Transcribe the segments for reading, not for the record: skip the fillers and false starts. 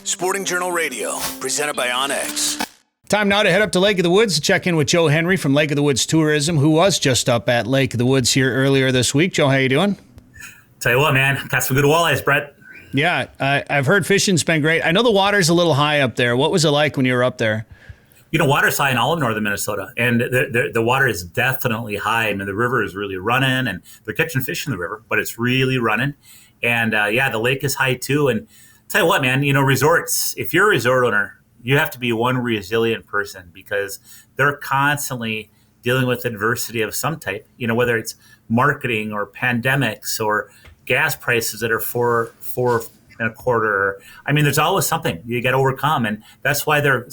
Sporting Journal Radio, presented by Onyx. Time now to head up to Lake of the Woods to check in with Joe Henry from Lake of the Woods Tourism, who was just up at Lake of the Woods here earlier this week. Joe, how you doing? Tell you what, man, got some good walleyes, Brett. Yeah, I've heard fishing's been great. I know the water's a little high up there. What was it like when you were up there? You know, water's high in all of northern Minnesota, and the water is definitely high. I mean, the river is really running, and they're catching fish in the river, but it's really running. And yeah, the lake is high too. And tell you what, man, you know, resorts, if you're a resort owner, you have to be one resilient person because they're constantly dealing with adversity of some type, you know, whether it's marketing or pandemics or gas prices that are four and a quarter. I mean, there's always something you got to overcome. And that's why they're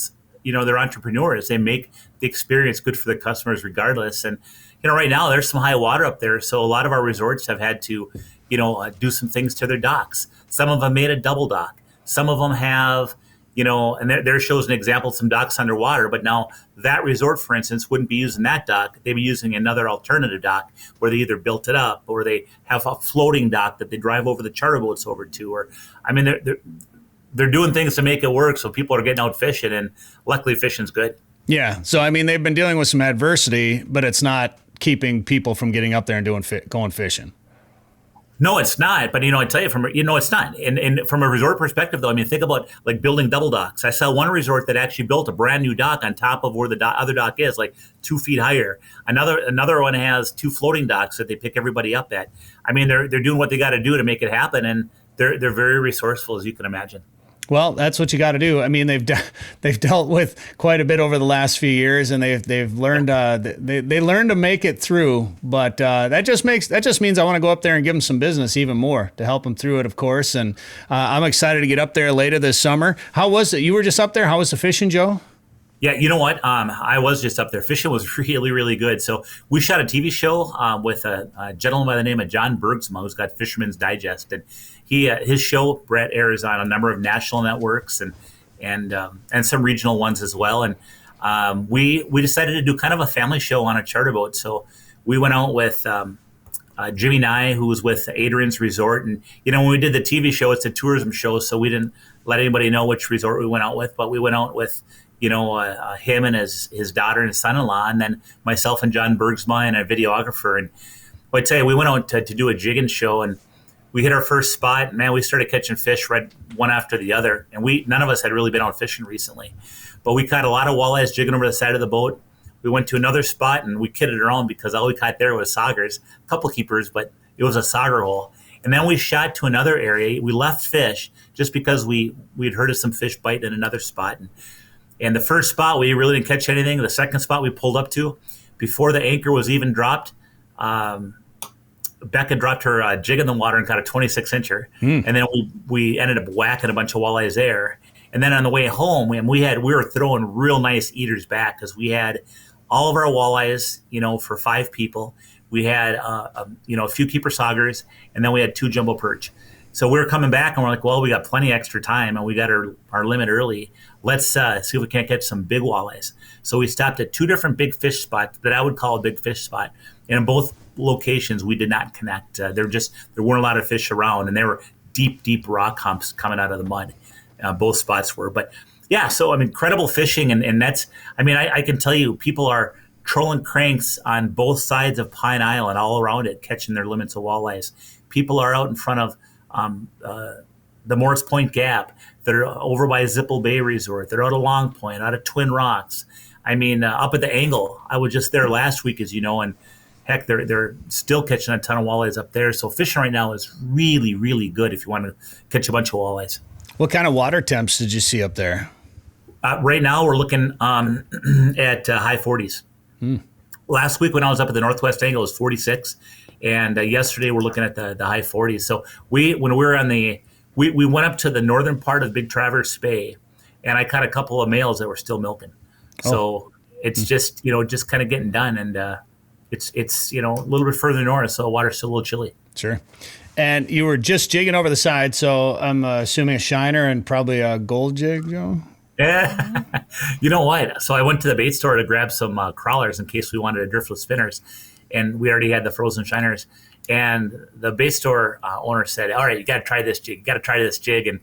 entrepreneurs. They make the experience good for the customers regardless. And, you know, right now there's some high water up there. So a lot of our resorts have had to, you know, do some things to their docks. Some of them made a double dock. Some of them have, you know, and there shows an example of some docks underwater. But now that resort, for instance, wouldn't be using that dock. They'd be using another alternative dock where they either built it up or they have a floating dock that they drive over the charter boats over to. Or, I mean, they're doing things to make it work. So people are getting out fishing, and luckily fishing's good. Yeah. So, I mean, they've been dealing with some adversity, but it's not keeping people from getting up there and going fishing. No, it's not. But, you know, I tell you, it's not. And from a resort perspective, though, I mean, think about like building double docks. I saw one resort that actually built a brand new dock on top of where the other dock is, like 2 feet higher. Another one has 2 floating docks that they pick everybody up at. I mean, they're doing what they got to do to make it happen, and they're very resourceful, as you can imagine. Well, that's what you got to do. I mean, they've dealt with quite a bit over the last few years, and they've learned they learned to make it through. But that just means I want to go up there and give them some business even more to help them through it, of course. And I'm excited to get up there later this summer. How was it? You were just up there. How was the fishing, Joe? Yeah, you know what? I was just up there. Fishing was really, really good. So we shot a TV show with a gentleman by the name of John Bergsma, who's got Fisherman's Digest, and his show, Brett, airs on a number of national networks and some regional ones as well. And we decided to do kind of a family show on a charter boat. So we went out with Jimmy Nye, who was with Adrian's Resort, and you know, when we did the TV show, it's a tourism show, so we didn't let anybody know which resort we went out with, but we went out with, you know, him and his daughter and his son-in-law, and then myself and John Bergsma and a videographer. And I tell you, we went out to do a jigging show, and we hit our first spot. Man, we started catching fish right one after the other, and none of us had really been out fishing recently, but we caught a lot of walleyes jigging over the side of the boat. We went to another spot, and we kidded around because all we caught there was saugers, a couple keepers, but it was a sauger hole. And then we shot to another area. We left fish just because we'd heard of some fish bite in another spot. And the first spot, we really didn't catch anything. The second spot we pulled up to, before the anchor was even dropped, Becca dropped her jig in the water and caught a 26-incher. And then we ended up whacking a bunch of walleyes there. And then on the way home, we were throwing real nice eaters back because we had all of our walleyes, you know, for 5 people. We had, a few keeper saugers, and then we had 2 jumbo perch. So we were coming back, and we're like, well, we got plenty extra time, and we got our limit early. Let's see if we can't catch some big walleyes. So we stopped at 2 different big fish spots that I would call a big fish spot. And in both locations, we did not connect. There weren't a lot of fish around, and there were deep rock humps coming out of the mud. Both spots were. But, yeah, so, I mean, incredible fishing. And that's, I mean, I can tell you, people are trolling cranks on both sides of Pine Island, all around it, catching their limits of walleyes. People are out in front of the Morris Point Gap. They're over by Zipple Bay Resort. They're out of Long Point, out of Twin Rocks. I mean, up at the Angle. I was just there last week, as you know, and heck, they're still catching a ton of walleyes up there. So fishing right now is really, really good if you want to catch a bunch of walleyes. What kind of water temps did you see up there? Right now, we're looking at high 40s. Last week when I was up at the Northwest Angle, it was 46. And yesterday we're looking at the high 40s. So when we were on we went up to the northern part of Big Traverse Bay, and I caught a couple of males that were still milking. So it's just kind of getting done, and it's a little bit further north, so the water's still a little chilly. Sure. And you were just jigging over the side, so I'm assuming a shiner and probably a gold jig, Joe? Yeah. You know what? So I went to the bait store to grab some crawlers in case we wanted to drift with spinners, and we already had the frozen shiners. And the bait store owner said, all right, you got to try this jig. You got to try this jig.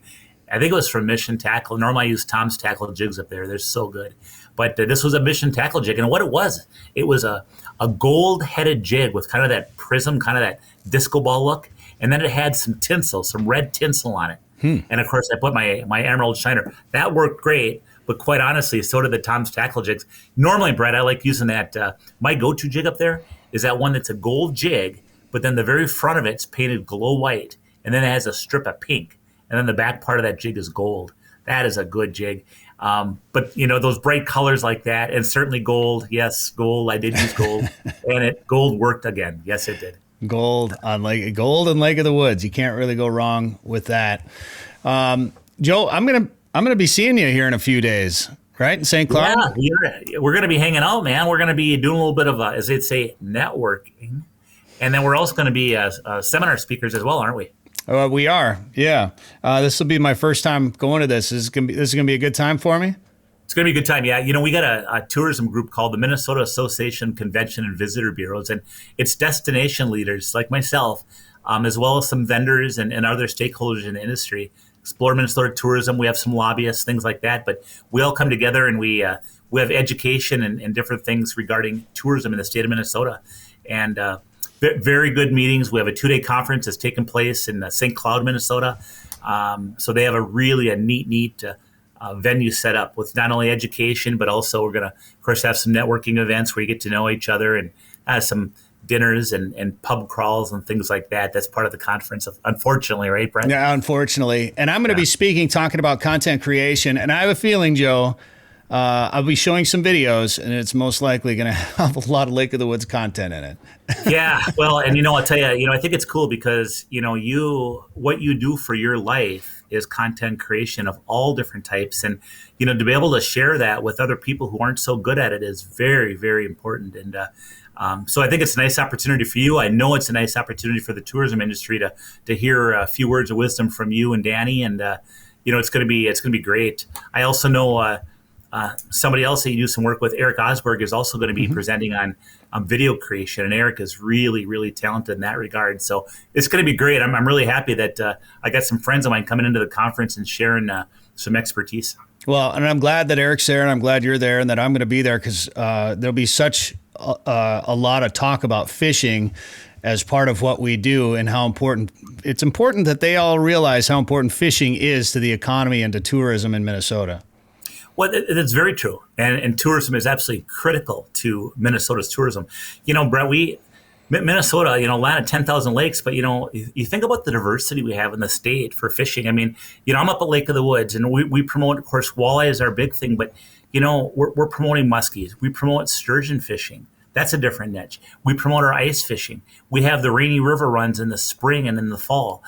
I think it was from Mission Tackle. Normally I use Tom's Tackle jigs up there. They're so good. But this was a Mission Tackle jig. And what it was a gold-headed jig with kind of that prism, kind of that disco ball look. And then it had some tinsel, some red tinsel on it. And of course, I put my emerald shiner. That worked great. But quite honestly, so did the Tom's Tackle jigs. Normally, Brett, I like using that. My go-to jig up there is that one that's a gold jig, but then the very front of it's painted glow white. And then it has a strip of pink. And then the back part of that jig is gold. That is a good jig. But, those bright colors like that, and certainly gold. Yes, gold. I did use gold. And gold worked again. Yes, it did. Gold and Lake of the Woods. You can't really go wrong with that. Joe, I'm gonna be seeing you here in a few days, right? In St. Cloud? Yeah, we're gonna be hanging out, man. We're gonna be doing a little bit of, as they'd say, networking. And then we're also gonna be seminar speakers as well, aren't we? We are, yeah. This will be my first time going to this. This is gonna be a good time for me. It's going to be a good time. Yeah. We got a tourism group called the Minnesota Association Convention and Visitor Bureaus, and it's destination leaders like myself, as well as some vendors and other stakeholders in the industry. Explore Minnesota tourism. We have some lobbyists, things like that, but we all come together and we have education and different things regarding tourism in the state of Minnesota. And very good meetings. We have a 2-day conference that's taking place in St. Cloud, Minnesota. So they have a neat venue set up with not only education, but also we're going to, of course, have some networking events where you get to know each other and some dinners and pub crawls and things like that. That's part of the conference, unfortunately, right, Brent? Yeah, unfortunately. And I'm going to be talking about content creation. And I have a feeling, Joe, I'll be showing some videos, and it's most likely going to have a lot of Lake of the Woods content in it. Yeah, well, and I'll tell you, I think it's cool because what you do for your life is content creation of all different types, and to be able to share that with other people who aren't so good at it is very, very important. And so I think it's a nice opportunity for you. I know it's a nice opportunity for the tourism industry to hear a few words of wisdom from you and Danny, and it's going to be great. I also know. Somebody else that you do some work with, Eric Osberg, is also going to be presenting on video creation. And Eric is really, really talented in that regard. So it's going to be great. I'm really happy that I got some friends of mine coming into the conference and sharing some expertise. Well, and I'm glad that Eric's there, and I'm glad you're there, and that I'm going to be there because there'll be such a lot of talk about fishing as part of what we do and how important it's important that they all realize how important fishing is to the economy and to tourism in Minnesota. Well, it's very true. And tourism is absolutely critical to Minnesota's tourism. Brett, Minnesota, land of 10,000 lakes, but, you think about the diversity we have in the state for fishing. I mean, I'm up at Lake of the Woods, and we promote, of course, walleye is our big thing, but, we're promoting muskies. We promote sturgeon fishing. That's a different niche. We promote our ice fishing. We have the rainy river runs in the spring and in the fall.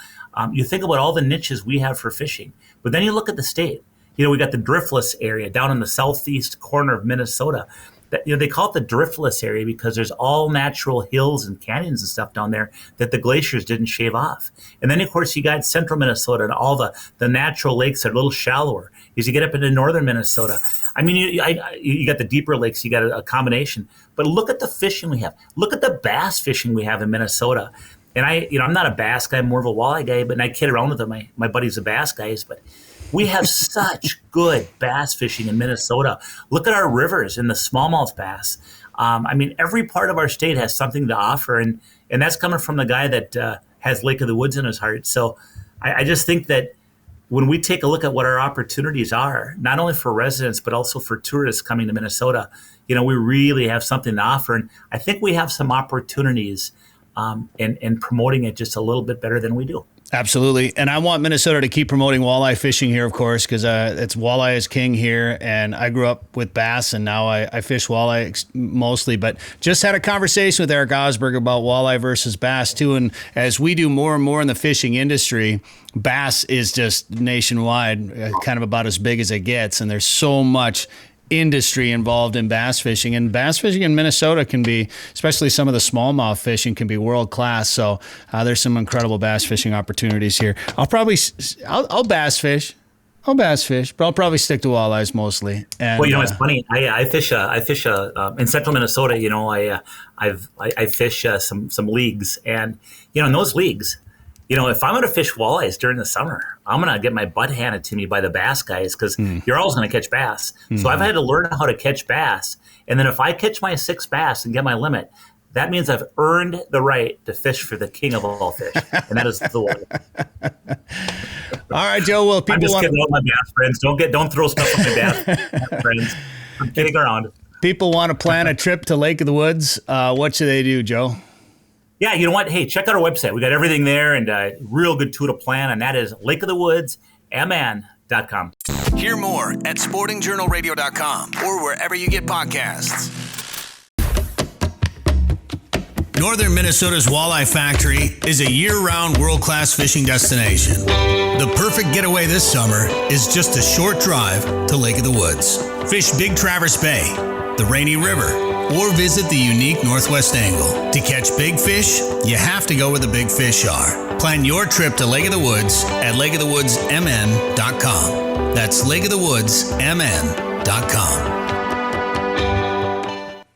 You think about all the niches we have for fishing, but then you look at the state. We got the driftless area down in the southeast corner of Minnesota. They call it the driftless area because there's all natural hills and canyons and stuff down there that the glaciers didn't shave off. And then, of course, you got central Minnesota and all the natural lakes that are a little shallower. As you get up into northern Minnesota, I mean, you got the deeper lakes, you got a combination. But look at the fishing we have. Look at the bass fishing we have in Minnesota. And I'm not a bass guy, I'm more of a walleye guy, but I kid around with them. My buddies are bass guys, but we have such good bass fishing in Minnesota. Look at our rivers and the smallmouth bass. Every part of our state has something to offer, and that's coming from the guy that has Lake of the Woods in his heart. So I just think that when we take a look at what our opportunities are, not only for residents, but also for tourists coming to Minnesota, we really have something to offer. And I think we have some opportunities in promoting it just a little bit better than we do. Absolutely. And I want Minnesota to keep promoting walleye fishing here, of course, because it's walleye is king here. And I grew up with bass, and now I fish walleye mostly. But just had a conversation with Eric Osberg about walleye versus bass, too. And as we do more and more in the fishing industry, bass is just nationwide, kind of about as big as it gets. And there's so much industry involved in bass fishing, and bass fishing in Minnesota can be, especially some of the smallmouth fishing, can be world class. So there's some incredible bass fishing opportunities here. I'll bass fish, but I'll probably stick to walleyes mostly. And, well, it's funny. I fish in central Minnesota. I fish some leagues, and in those leagues, if I'm going to fish walleyes during the summer, I'm going to get my butt handed to me by the bass guys because you're always going to catch bass. So I've had to learn how to catch bass. And then if I catch my 6 bass and get my limit, that means I've earned the right to fish for the king of all fish, and that is the walleye. All right, Joe. Well, I'm just kidding about my bass friends. Don't throw stuff on my bass friends. I'm kidding around. People want to plan a trip to Lake of the Woods. What should they do, Joe? Yeah, you know what? Hey, check out our website. We got everything there and a real good tool to plan, and that is lakeofthewoodsmn.com. Hear more at sportingjournalradio.com or wherever you get podcasts. Northern Minnesota's Walleye Factory is a year-round world-class fishing destination. The perfect getaway this summer is just a short drive to Lake of the Woods. Fish Big Traverse Bay, the Rainy River, or visit the unique Northwest Angle. To catch big fish, you have to go where the big fish are. Plan your trip to Lake of the Woods at lakeofthewoodsmn.com. That's lakeofthewoodsmn.com.